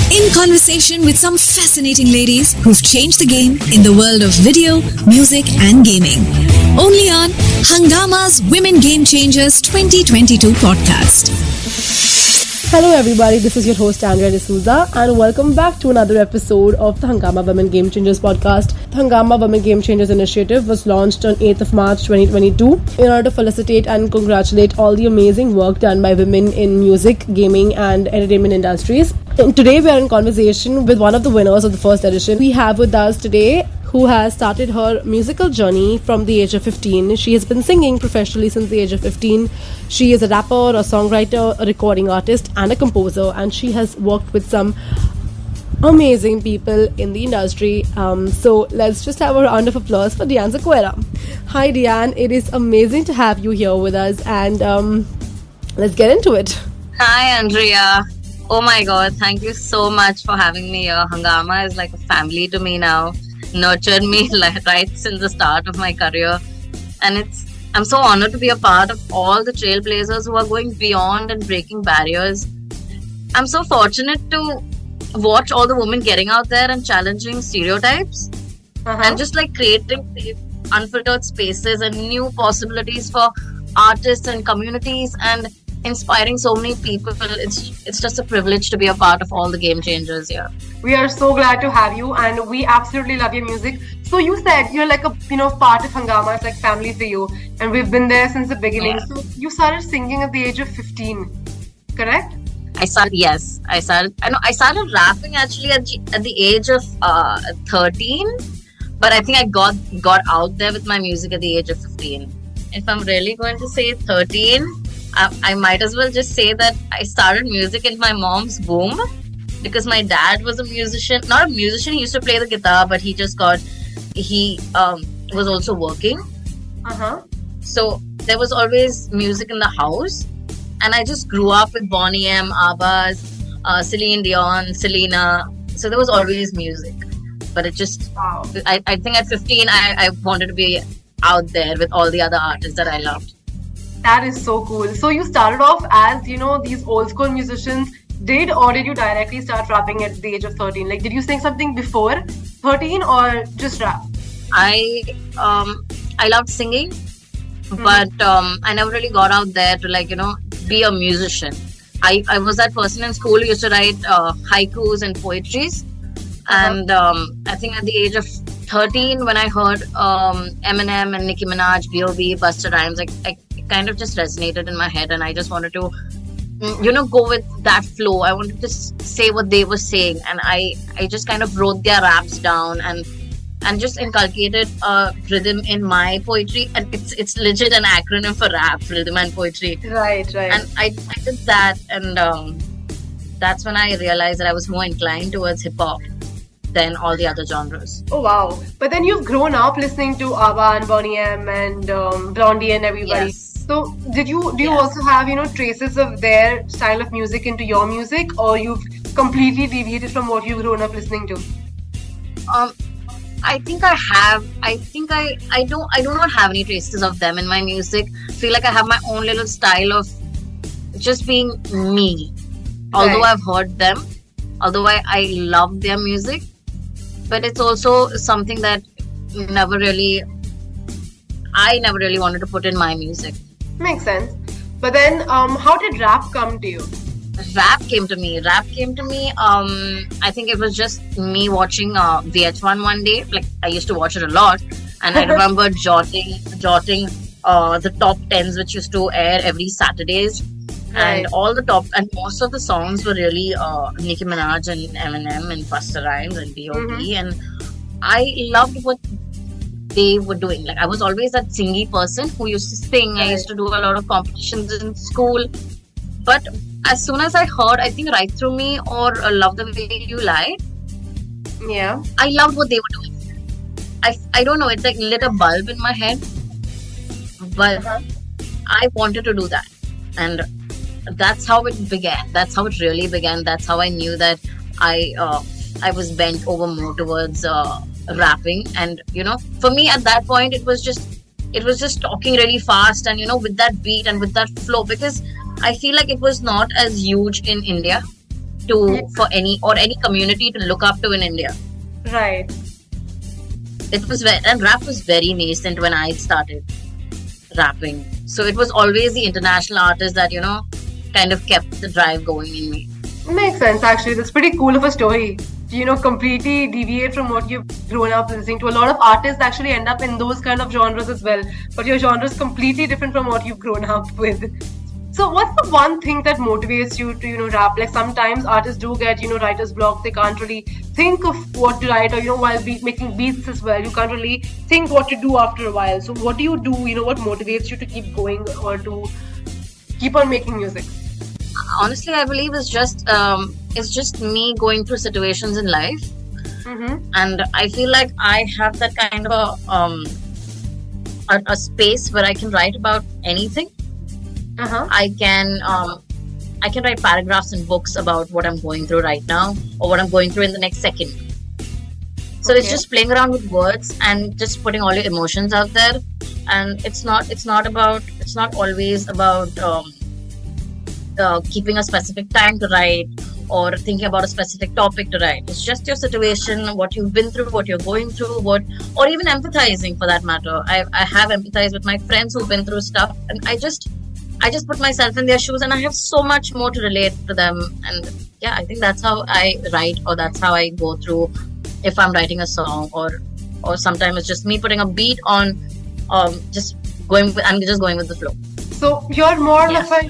In conversation with some fascinating ladies who've changed the game in the world of video, music, and gaming. Only on Hungama's Women Game Changers 2022 podcast. Hello everybody, this is your host Andrea D'Souza and welcome back to another episode of the Hungama Women Game Changers podcast. The Hungama Women Game Changers initiative was launched on 8th of March 2022 in order to felicitate and congratulate all the amazing work done by women in music, gaming and entertainment industries. And today we are in conversation with one of the winners of the first edition. We have with us today who has started her musical journey from the age of 15. She has been singing professionally since the age of 15. She is a rapper, a songwriter, a recording artist and a composer, and she has worked with some amazing people in the industry. So let's just have a round of applause for Diane Zaquera. Hi Diane, it is amazing to have you here with us, and let's get into it. Hi Andrea. Oh my god, thank you so much for having me here. Hungama is like a family to me now. Nurtured me right since the start of my career, and I'm so honored to be a part of all the trailblazers who are going beyond and breaking barriers. I'm so fortunate to watch all the women getting out there and challenging stereotypes and just like creating safe, unfiltered spaces and new possibilities for artists and communities and inspiring so many people. It's just a privilege to be a part of all the game changers here. We are so glad to have you, and we absolutely love your music. So you said you're like a part of Hungama. It's like family for you, and we've been there since the beginning. Yeah. So you started singing at the age of 15, correct? I started rapping actually at the age of 13, but I think I got out there with my music at the age of 15. If I'm really going to say 13, I might as well just say that I started music in my mom's womb, because my dad was a musician. Not a musician, he used to play the guitar, but he was also working. So there was always music in the house, and I just grew up with Bonnie M, Abbas, Celine Dion, Selena. So there was always music, but it just, wow. I think at 15 I wanted to be out there with all the other artists that I loved. That is so cool. So you started off as, these old school musicians or did you directly start rapping at the age of 13? Like, did you sing something before 13 or just rap? I loved singing, but I never really got out there to be a musician. I was that person in school who used to write haikus and poetries, and I think at the age of 13, when I heard Eminem and Nicki Minaj, B.O.B., Busta Rhymes, I kind of just resonated in my head, and I just wanted to go with that flow. I wanted to say what they were saying, and I just kind of wrote their raps down and just inculcated rhythm in my poetry. And it's legit an acronym for rap, rhythm and poetry. Right. And I did that, and that's when I realized that I was more inclined towards hip hop than all the other genres. Oh wow! But then you've grown up listening to ABBA and Bonnie M and Blondie and everybody. Yes. So do you also have traces of their style of music into your music, or you've completely deviated from what you've grown up listening to? I think I have. I think I do not have any traces of them in my music. I feel like I have my own little style of just being me. Although I've heard them, although I love their music, but it's also something that I never really wanted to put in my music. Makes sense. But then, how did rap come to you? Rap came to me. I think it was just me watching VH1 one day. Like, I used to watch it a lot, and I remember jotting the top 10s which used to air every Saturdays, and most of the songs were really Nicki Minaj and Eminem and Busta Rhymes and B.O.B. And I loved what they were doing. Like, I was always that singy person who used to sing. I used to do a lot of competitions in school, but as soon as I heard, I think Right Through Me or Love the Way You Lie, I loved what they were doing. I don't know, it like lit a bulb in my head, but I wanted to do that, and that's how it began. That's how it really began. That's how I knew that I was bent over more towards rapping. And for me at that point, it was just talking really fast and with that beat and with that flow, because I feel like it was not as huge in India. for any community to look up to in India. Right. It was and rap was very nascent when I started rapping. So it was always the international artists that kind of kept the drive going in me. Makes sense, actually. That's pretty cool of a story. Completely deviate from what you've grown up listening to. A lot of artists actually end up in those kind of genres as well. But your genre is completely different from what you've grown up with. So what's the one thing that motivates you to, rap? Like sometimes artists do get, writer's block. They can't really think of what to write, or, while making beats as well. You can't really think what to do after a while. So what do you do? What motivates you to keep going or to keep on making music? Honestly, I believe it's just me going through situations in life, and I feel like I have that kind of a space where I can write about anything. I can write paragraphs in books about what I'm going through right now or what I'm going through in the next second. So it's just playing around with words and just putting all your emotions out there. And it's not always about keeping a specific time to write or thinking about a specific topic to write. It's just your situation, what you've been through, what you're going through, or even empathizing for that matter. I have empathized with my friends who've been through stuff, and I just put myself in their shoes, and I have so much more to relate to them. And yeah, I think that's how I write, or that's how I go through if I'm writing a song, or sometimes it's just me putting a beat on, just going with the flow. So you're more of a,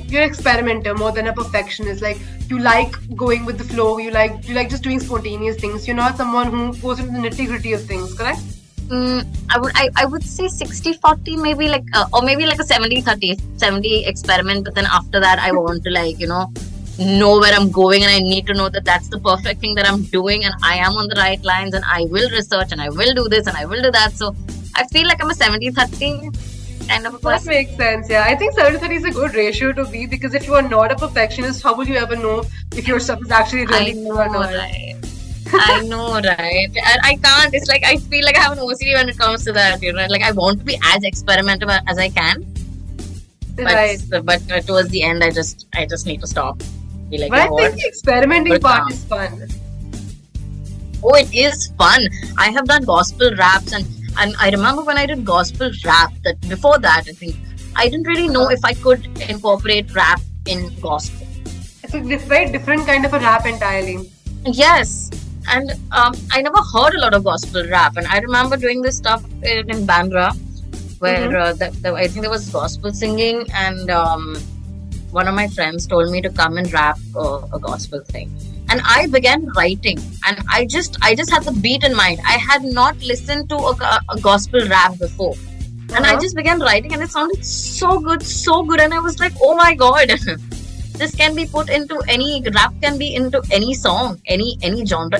you're an experimenter more than a perfectionist. Like you like going with the flow. You like just doing spontaneous things. You're not someone who goes into the nitty-gritty of things, correct? I would say 60-40, maybe or maybe like a 70-30, 70 experiment. But then after that, I want to know where I'm going, and I need to know that that's the perfect thing that I'm doing, and I am on the right lines, and I will research, and I will do this, and I will do that. So I feel like I'm a 70-30 kind of a person. That makes sense, yeah. I think 70-30 is a good ratio to be, because if you are not a perfectionist, how will you ever know if your stuff is actually really good or not? Right. I know, right? And I can't. It's like I feel like I have an OCD when it comes to that. Like I want to be as experimental as I can. Right. But towards the end, I just need to stop. Be like, but I think the experimenting part is fun. Oh, it is fun. I have done gospel raps, and I remember when I did gospel rap, that before that, I think I didn't really know if I could incorporate rap in gospel. It's a very different kind of a rap entirely. Yes. And I never heard a lot of gospel rap. And I remember doing this stuff in Bandra, where I think there was gospel singing, and one of my friends told me to come and rap a gospel thing. And I began writing, and I just had the beat in mind. I had not listened to a gospel rap before. And I just began writing, and it sounded so good. And I was like, oh my God. This can be put into rap can be into any song, any genre,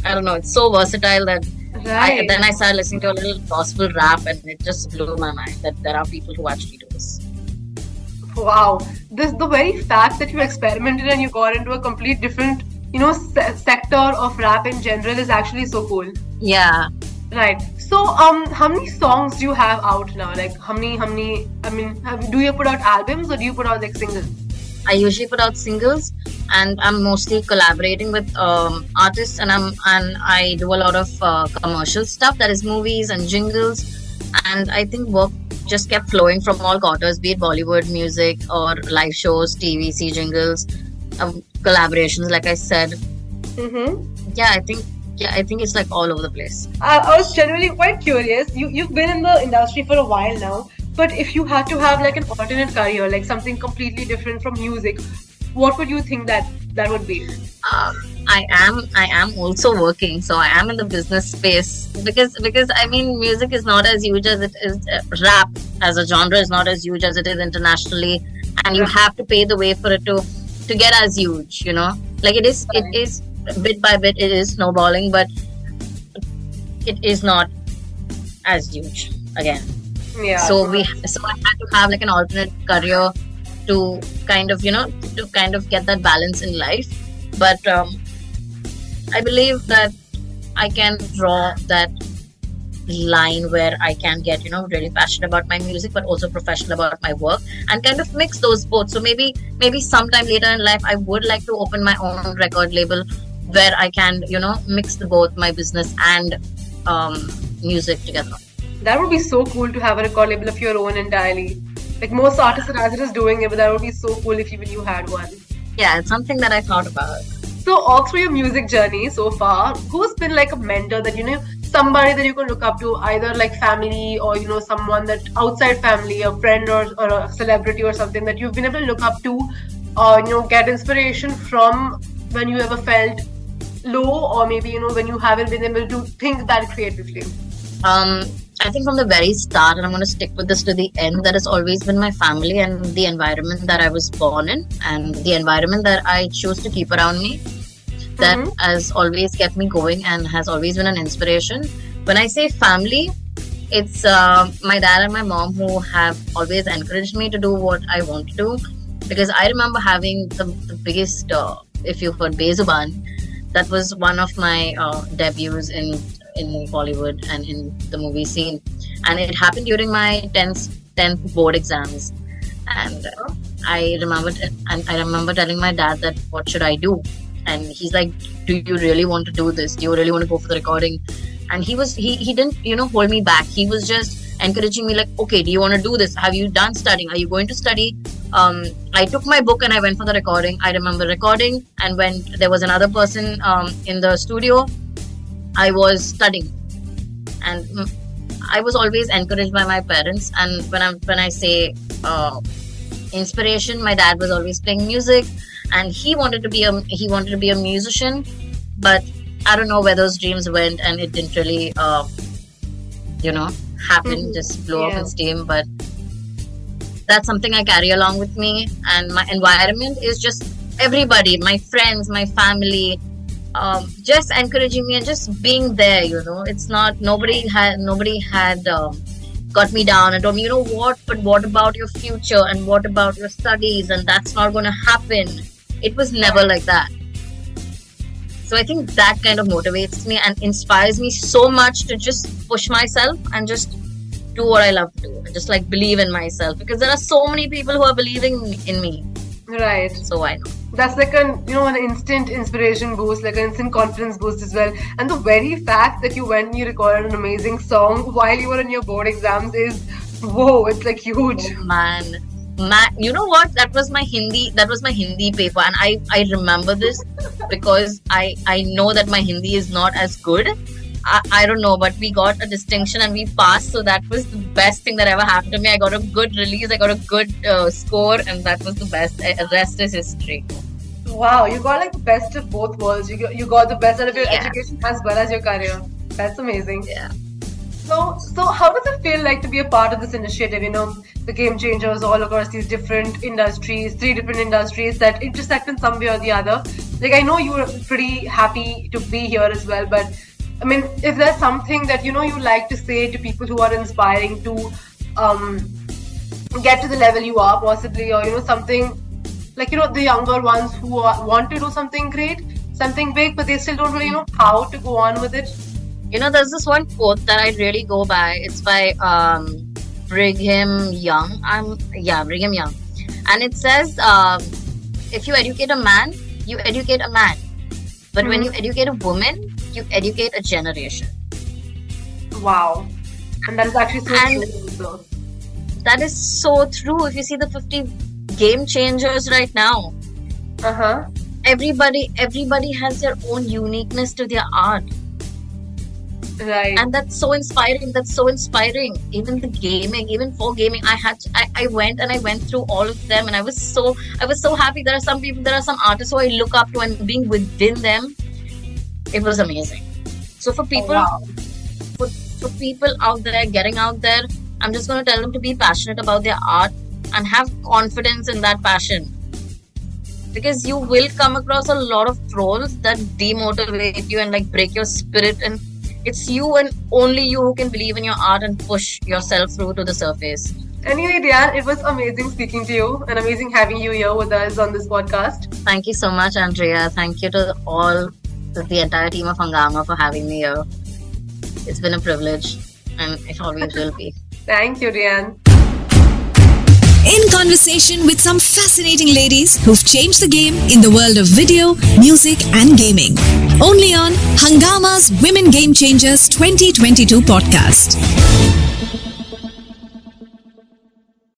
I don't know, it's so versatile that then I started listening to a little gospel rap, and it just blew my mind that there are people who actually do this. Wow. The very fact that you experimented and you got into a complete different, sector of rap in general is actually so cool. Yeah. Right. So, how many songs do you have out now? Like, how many? Do you put out albums or do you put out singles? I usually put out singles, and I'm mostly collaborating with artists, and I do a lot of commercial stuff, that is movies and jingles, and I think work just kept flowing from all quarters, be it Bollywood music or live shows, TVC jingles, collaborations, like I said. Yeah, I think it's like all over the place. I was genuinely quite curious. You've been in the industry for a while now, but if you had to have an alternate career, like something completely different from music, what would you think that would be? I am also working, so I am in the business space because I mean, music is not as huge as it is. Rap as a genre is not as huge as it is internationally, and you have to pay the way for it to get as huge. Like it is bit by bit, it is snowballing, but it is not as huge again. Yeah. So I had to have an alternate career to kind of get that balance in life. But I believe that I can draw that line where I can get, really passionate about my music, but also professional about my work, and kind of mix those both. So maybe sometime later in life, I would like to open my own record label where I can, mix both my business and music together. That would be so cool to have a record label of your own entirely. Like most artists are as it is doing it, but that would be so cool if even you had one. Yeah, it's something that I thought about. So all through your music journey so far, who's been like a mentor that somebody that you can look up to, either like family or someone that outside family, a friend or a celebrity or something that you've been able to look up to, or get inspiration from when you ever felt low, or maybe when you haven't been able to think that creatively? I think from the very start, and I'm going to stick with this to the end, that has always been my family and the environment that I was born in, and the environment that I chose to keep around me. That has always kept me going and has always been an inspiration. When I say family, it's my dad and my mom who have always encouraged me to do what I want to do. Because I remember having the biggest, if you've heard Bezuban, that was one of my debuts in Bollywood and in the movie scene. And it happened during my 10th board exams. And I remember telling my dad that, what should I do? And he's like, do you really want to do this? Do you really want to go for the recording? And he didn't, hold me back. He was just encouraging me like, okay, do you want to do this? Have you done studying? Are you going to study? I took my book and I went for the recording. I remember recording, and when there was another person in the studio, I was studying. And I was always encouraged by my parents. And when I say inspiration, my dad was always playing music. And he wanted to be a musician, but I don't know where those dreams went, and it didn't really, happen. Just blew off in steam. But that's something I carry along with me, and my environment is just everybody, my friends, my family, just encouraging me and just being there. It's not nobody had got me down and told me, but what about your future and what about your studies, and that's not going to happen. It was never like that. So I think that kind of motivates me and inspires me so much to just push myself and just do what I love to do. And just like believe in myself, because there are so many people who are believing in me. Right. So I know. That's like an instant inspiration boost, like an instant confidence boost as well. And the very fact that you went and you recorded an amazing song while you were in your board exams is, whoa, it's like huge. Oh, man, you know what? That was my Hindi paper, and I remember this because I know that my Hindi is not as good. I don't know, but we got a distinction and we passed, so that was the best thing that ever happened to me. I got a good release, I got a good score, and that was the best. The rest is history. Wow, you got like the best of both worlds. You got the best out of your education as well as your career. That's amazing. Yeah. So how does it feel like to be a part of this initiative? The Game Changers all across these different industries, 3 different industries that intersect in some way or the other. Like, I know you were pretty happy to be here as well, but I mean, if there's something that you like to say to people who are inspiring to get to the level you are possibly, or something like the younger ones who want to do something great, something big, but they still don't really know how to go on with it. There's this one quote that I really go by. It's by Brigham Young. Brigham Young, and it says, if you educate a man, you educate a man, but when you educate a woman, you educate a generation. Wow. And that is actually so true. That is so true. If you see the 50 game changers right now, everybody has their own uniqueness to their art. Right. And that's so inspiring. Even the gaming, even for gaming, I went through all of them, and I was so happy. There are some artists who I look up to, and being within them, it was amazing. So for people, for people out there, getting out there, I'm just going to tell them to be passionate about their art and have confidence in that passion. Because you will come across a lot of trolls that demotivate you and like break your spirit, and it's you and only you who can believe in your art and push yourself through to the surface. Anyway, Diane, it was amazing speaking to you and amazing having you here with us on this podcast. Thank you so much, Andrea. Thank you to the entire team of Hungama for having me here. It's been a privilege. and it always will be. Thank you, Rian. In conversation with some fascinating ladies who've changed the game in the world of video, music, and gaming. Only on Hungama's Women Game Changers 2022 podcast.